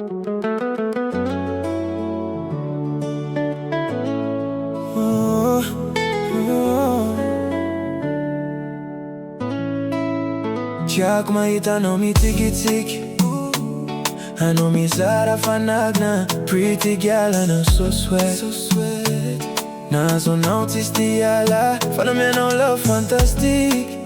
Tiako mahita anao mitikitsiky, anao mizara fanagna, pretty girl anao so sweet. Nahazo anao tsisy diala, fanamianao love fantastique.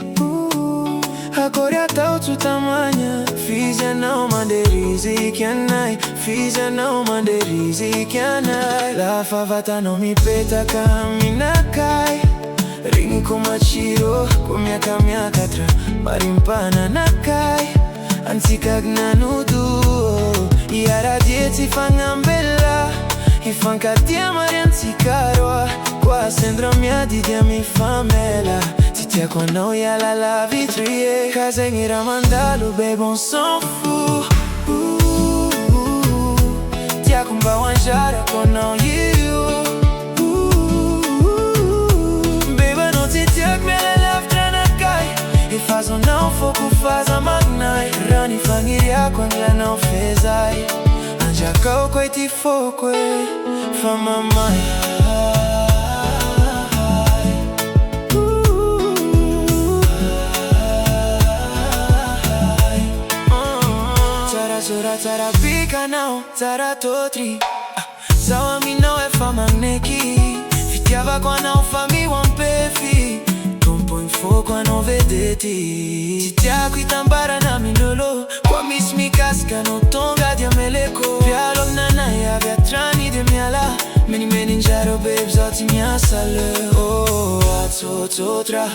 Akory atao tsota magna, fizy anao mandeha riziky anay, fizy anao mandeha riziky anay. Lafa vatanao mipetaka aminakay, rigniko matsiro ko miakamiakatra, marimpana anakay antsikaky nanudu. Iaradie tsy fagnambela, ifankatia mari antsika roa, koa sendra miadidy mifamela. Tsy tiako anao hiala la vitrie, ka zegny raha mandalo babe on s'en fout. Tiako mba ho anjarako anao io. Babe anao tsy tiako miala lavitra anakay, ifazonao foku faza magnay. Raha ny fagniriako anglanao fezay, anjakao koa ty foko e, fa mamay. Tsara tsara bika anao, tsara totry. Zaho aminao efa magneky, fitiavako anao fa mihoampefy. Tompony foko anao vedety, tsy tiako hitambarana minolo, koa misy mikasika anao tonga dia meleko. Pialo aminanay avy atrany dia miala, menimeny njaro babe zaho tsy miasa le. Oh, atsotra,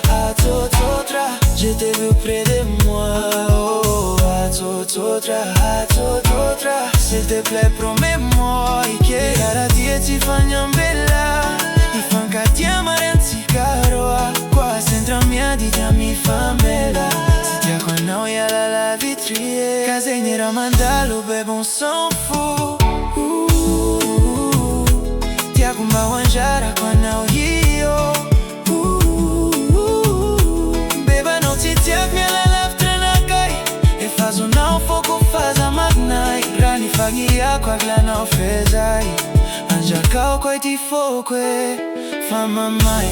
je t'ai vu près de moi. Oh, atsotra, s'il te plaît promets-moi ike. Iaradie tsy fagnambela, ifankatia mari antsika roa, koa sendra miadidy mifamela. Tsy tiako anao hiala la vitrie, ka zegny raha mandalo babe on s'en fout. Tiako mba ho anjarako anao io. Babe anao tsy tiako miala lavitra anakay, efazonao foku faza magnay. Raha ny fagniriako aglanao fezay, anjakao koa ty foko e, fa mamay.